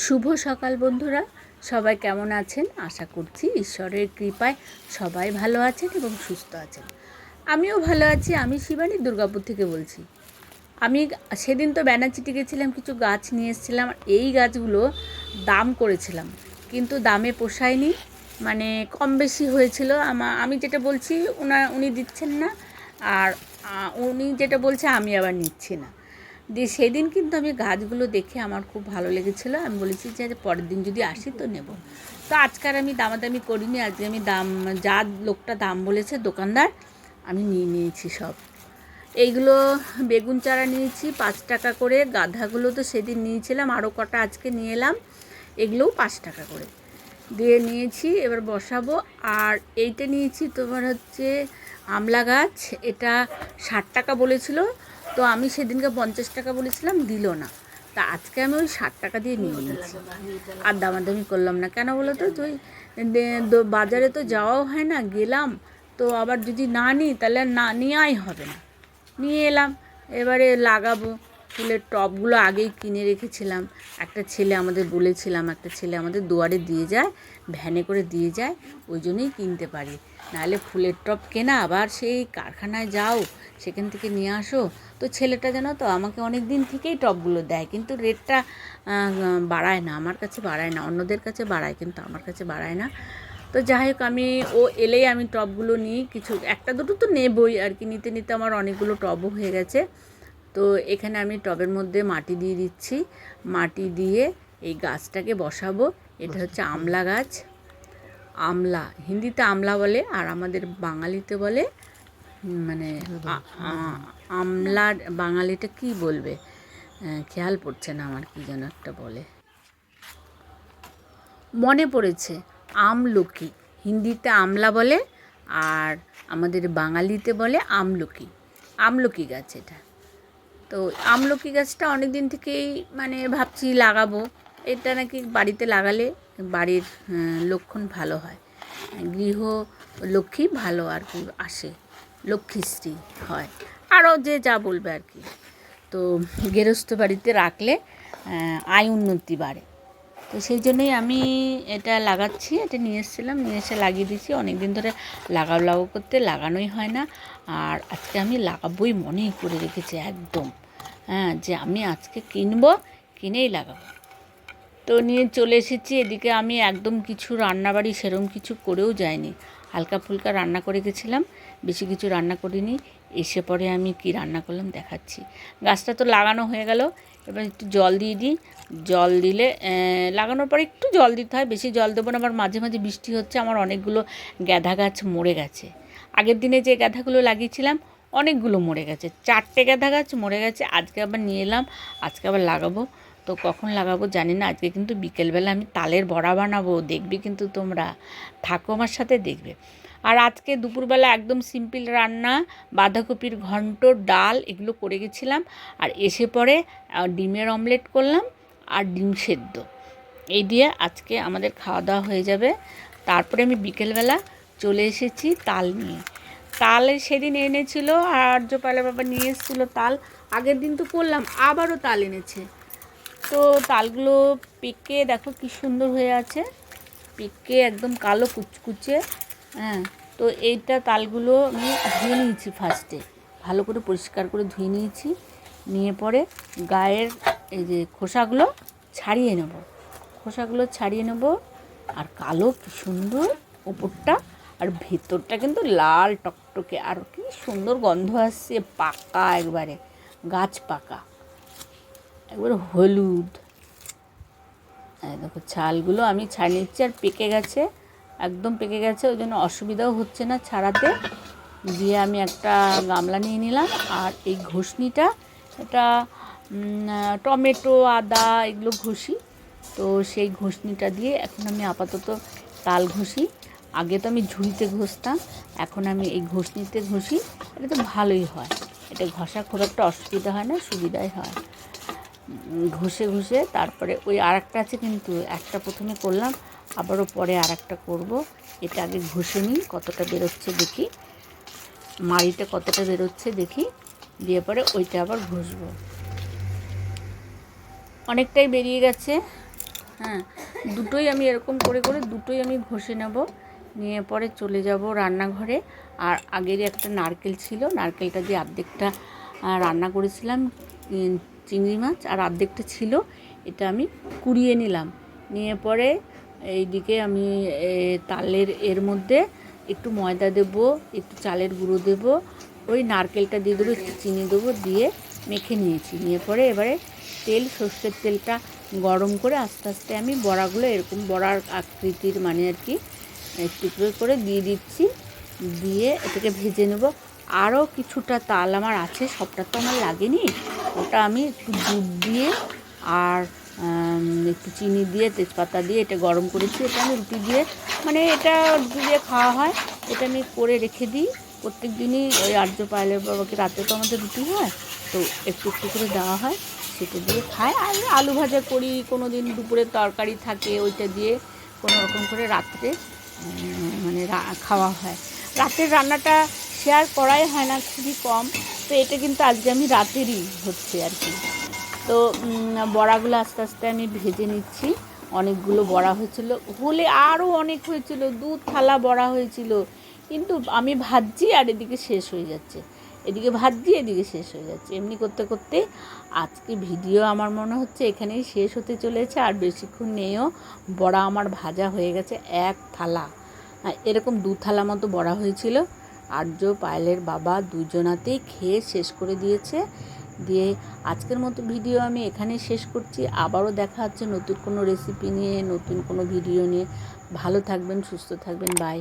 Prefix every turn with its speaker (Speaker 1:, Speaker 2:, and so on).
Speaker 1: শুভ সকাল বন্ধুরা, সবাই কেমন আছেন? আশা করছি ঈশ্বরের কৃপায় সবাই ভালো আছেন এবং সুস্থ আছেন। আমিও ভালো আছি। আমি শিবানী দুর্গাপুর থেকে বলছি। আমি সেদিন তো ব্যানাচিটি গেছিলাম, কিছু গাছ নিয়ে এসেছিলাম। এই গাছগুলো দাম করেছিলাম, কিন্তু দামে পোষায়নি, মানে কম বেশি হয়েছিল। আমি যেটা বলছি উনি দিচ্ছেন না, আর উনি যেটা বলছে আমি আবার নিচ্ছি না। দিয়ে সেদিন কিন্তু আমি গাছগুলো দেখে আমার খুব ভালো লেগেছিলো। আমি বলেছি যে পরের দিন যদি আসি তো নেব। তো আজকাল আমি দামাদামি করিনি, আজকে আমি যা লোকটা দাম বলেছে দোকানদার, আমি নিয়ে নিয়েছি সব। এইগুলো বেগুন চারা নিয়েছি 5 টাকা করে। গাঁধাগুলো তো সেদিন নিয়েছিলাম, আরও কটা আজকে নিয়ে এলাম, এগুলোও 5 টাকা করে দিয়ে নিয়েছি। এবার বসাবো। আর এইটা নিয়েছি তোমার হচ্ছে আমলা গাছ, এটা 60 টাকা বলেছিল, তো আমি সেদিনকে 50 টাকা বলেছিলাম, দিল না। তা আজকে আমি ওই 60 টাকা দিয়ে নিয়ে নিয়েছি, আর দামাদামি করলাম না। কেন বলো তো, তুই বাজারে তো যাওয়াও হয় না, গেলাম তো আবার যদি না নিই তাহলে না নেওয়াই হবে না। নিয়ে এলাম, এবারে লাগাবো। ফুলের টবগুলো আগেই কিনে রেখেছিলাম। একটা ছেলে আমাদের দুয়ারে দিয়ে যায়, ভ্যানে করে দিয়ে যায়, ওই জন্যই কিনতে পারি। নাহলে ফুলের টব কেনা, আবার সেই কারখানায় যাও, সেখান থেকে নিয়ে আসো। তো ছেলেটা জানো তো আমাকে অনেক দিন থেকেই টবগুলো দেয়, কিন্তু রেটটা বাড়ায় না, আমার কাছে বাড়ায় না। অন্যদের কাছে বাড়ায়, কিন্তু আমার কাছে বাড়ায় না। তো যাই হোক, ও এলেই আমি টবগুলো নিই, কিছু একটা দুটো তো নেবই আর কি। নিতে নিতে আমার অনেকগুলো টবও হয়ে গেছে। তো এখানে আমি টবের মধ্যে মাটি দিয়ে দিচ্ছি। মাটি দিয়ে এই গাছটাকে বসাবো। এটা হচ্ছে আমলা গাছ। আমলা হিন্দিতে আমলা বলে, আর আমাদের বাঙালিতে বলে মানে আমলার বাঙালিটা কি বলবে খেয়াল পড়ছে না আমার, কি যেন একটা বলে, মনে পড়েছে, আমলকি। হিন্দিতে আমলা বলে, আর আমাদের বাঙালিতে বলে আমলকি। আমলকি গাছ এটা। তো আমলকি গাছটা অনেক দিন থেকেই মানে ভাবছি লাগাবো। এটা নাকি বাড়িতে লাগালে বাড়ির লক্ষণ ভালো হয়, গৃহ লক্ষ্মী ভালো আর কি আসে, লক্ষ্মীশ্রী হয়, আরও যে যা বলবে আর কি। তো গৃহস্থ বাড়িতে রাখলে আয় উন্নতি বাড়ে। তো সেই জন্যই আমি এটা লাগাচ্ছি। এটা নিয়ে এসে লাগিয়ে দিয়েছি। অনেক দিন ধরে লাগাবো করতে লাগানোই হয় না, আর আজকে আমি লাগাবোই মনেই করে রেখেছি একদম, যে আমি আজকে কিনেই লাগাবো। তো নিয়ে চলে এসেছি এদিকে। আমি একদম কিছু রান্নাবাড়ি সেরকম কিছু করেও যাইনি, হালকা ফুলকা রান্না করে গেছিলাম, বেশি কিছু রান্না করিনি। এসে পরে আমি কি রান্না করলাম দেখাচ্ছি। গাছটা তো লাগানো হয়ে গেল, এবার একটু জল দিয়ে দিই। জল দিলে লাগানোর পরে একটু জল দিতে হয়, বেশি জল দেবো না। আবার মাঝে মাঝে বৃষ্টি হচ্ছে, আমার অনেকগুলো গাঁদা গাছ মরে গেছে। আগের দিনে যে গাঁদাগুলো লাগিয়েছিলাম অনেকগুলো মরে গেছে, 4টে গাঁদা গাছ মরে গেছে। আজকে আবার নিয়ে এলাম, আজকে আবার লাগাবো। তো কখন লাগাবো জানি না। আজকে কিন্তু বিকেলবেলা আমি তালের বড়া বানাবো, দেখবে কিন্তু তোমরা, থাকো আমার সাথে দেখবে। আর আজকে দুপুরবেলা একদম সিম্পল রান্না, বাঁধাকপির ঘন্ট, ডাল, এগুলো করে গেছিলাম। আর এসে পরে ডিমের অমলেট করলাম আর ডিম সেদ্ধ, এই দিয়ে আজকে আমাদের খাওয়া দাওয়া হয়ে যাবে। তারপরে আমি বিকেলবেলা চলে এসেছি তাল নিয়ে। তাল সেদিন এনেছিল, আর জোপালের বাবা নিয়ে এসেছিলো তাল। আগের দিন তো করলাম, আবারও তাল এনেছে। তো তালগুলো পেকে দেখো কি সুন্দর হয়ে আছে, পেকে একদম কালো কুচকুচে। তো এইটা তালগুলো আমি ধুয়ে নিয়েছি ফার্স্টে, ভালো করে পরিষ্কার করে ধুয়ে নিয়েছি। নিয়ে পরে গায়ের এই যে খোসাগুলো ছাড়িয়ে নেব। আর কালো কি সুন্দর ওপরটা, আর ভেতরটা কিন্তু লাল টকটকে, আর কি সুন্দর গন্ধ আসছে, পাকা একবারে, গাছ পাকা, একবার হলুদ। দেখো ছালগুলো আমি ছাড়িয়ে নিচ্ছি, আর পেকে গেছে, একদম পেকে গেছে, ওই জন্য অসুবিধাও হচ্ছে না ছাড়াতে। দিয়ে আমি একটা গামলা নিয়ে নিলাম, আর এই ঘষনিটা, এটা টমেটো, আদা এগুলো ঘষি। তো সেই ঘষনিটা দিয়ে এখন আমি আপাতত তাল ঘষি। আগে তো আমি ঝুড়িতে ঘষতাম, এখন আমি এই ঘষনিতে ঘষি। এটা তো ভালোই হয়, এটা ঘষা খুব একটা অসুবিধা হয় না, সুবিধাই হয়। ঘষে তারপরে ওই আরেকটা আছে, কিন্তু একটা প্রথমে করলাম, আবারও পরে আরেকটা করব। এটা আগে ঘষে নিই, কতটা বেরোচ্ছে দেখি, মাড়িটা কতটা বেরোচ্ছে দেখি, দিয়ে পরে ওইটা আবার ঘষবো। অনেকটাই বেরিয়ে গেছে, হ্যাঁ, দুটোই আমি এরকম করে করে দুটোই আমি ঘষে নেব, নিয়ে পরে চলে যাব রান্নাঘরে। আর আগের একটা নারকেল ছিল, নারকেলটা দিয়ে অর্ধেকটা রান্না করেছিলাম চিংড়ি মাছ, আর অর্ধেকটা ছিল, এটা আমি কুড়িয়ে নিলাম। নিয়ে পরে এইদিকে আমি তালের এর মধ্যে একটু ময়দা দেবো, একটু চালের গুঁড়ো দেবো, ওই নারকেলটা দিয়ে দেবো, একটু চিনি দেবো, দিয়ে মেখে নিয়েছি। নিয়ে পরে এবারে সর্ষের তেলটা গরম করে আস্তে আস্তে আমি বড়াগুলো এরকম বড়ার আকৃতির মানে আর কি টুকরো করে দিয়ে দিচ্ছি, দিয়ে এটাকে ভেজে নেব। আরও কিছুটা তাল আমার আছে, সবটা তো আমার লাগেনি, ওটা আমি একটু দুধ দিয়ে আর একটু চিনি দিয়ে তেজপাতা দিয়ে এটা গরম করেছি, এটা আমি রুটি দিয়ে মানে এটা রুটি দিয়ে খাওয়া হয়, এটা আমি করে রেখে দিই প্রত্যেক দিনই। ওই আর্য পায়েলের বাবাকে রাতে তো আমাদের রুটি হয়, তো একটু একটু করে দেওয়া হয়, সেটা দিয়ে খায়। আর আলু ভাজা করি, কোনো দিন দুপুরে তরকারি থাকে ওইটা দিয়ে কোনো রকম করে রাত্রে মানে খাওয়া হয়। রাতের রান্নাটা শেয়ার করাই হয় না, খুবই কম, তো এটা কিন্তু আজকে আমি রাতেরই হচ্ছে আর কি। তো বড়াগুলো আস্তে আস্তে আমি ভেজে নিচ্ছি। অনেকগুলো বড়া হয়েছিল, হলে আরও অনেক হয়েছিল, 2 থালা বড়া হয়েছিল, কিন্তু আমি ভাজছি আর এদিকে শেষ হয়ে যাচ্ছে, এদিকে ভাজছি এদিকে শেষ হয়ে যাচ্ছে। এমনি করতে করতে আজকে ভিডিও আমার মনে হচ্ছে এখানেই শেষ হতে চলেছে, আর বেশিক্ষণ নেইও। বড়া আমার ভাজা হয়ে গেছে 1 থালা, এরকম 2 থালা মতো বড়া হয়েছিল। আর্য পায়েলের বাবা দুজনাতেই খেয়ে শেষ করে দিয়েছে। দিয়ে আজকের মতো ভিডিও আমি এখানেই শেষ করছি। আবারও দেখা হচ্ছে নতুন কোনো রেসিপি নিয়ে, নতুন কোনো ভিডিও নিয়ে। ভালো থাকবেন, সুস্থ থাকবেন, বাই।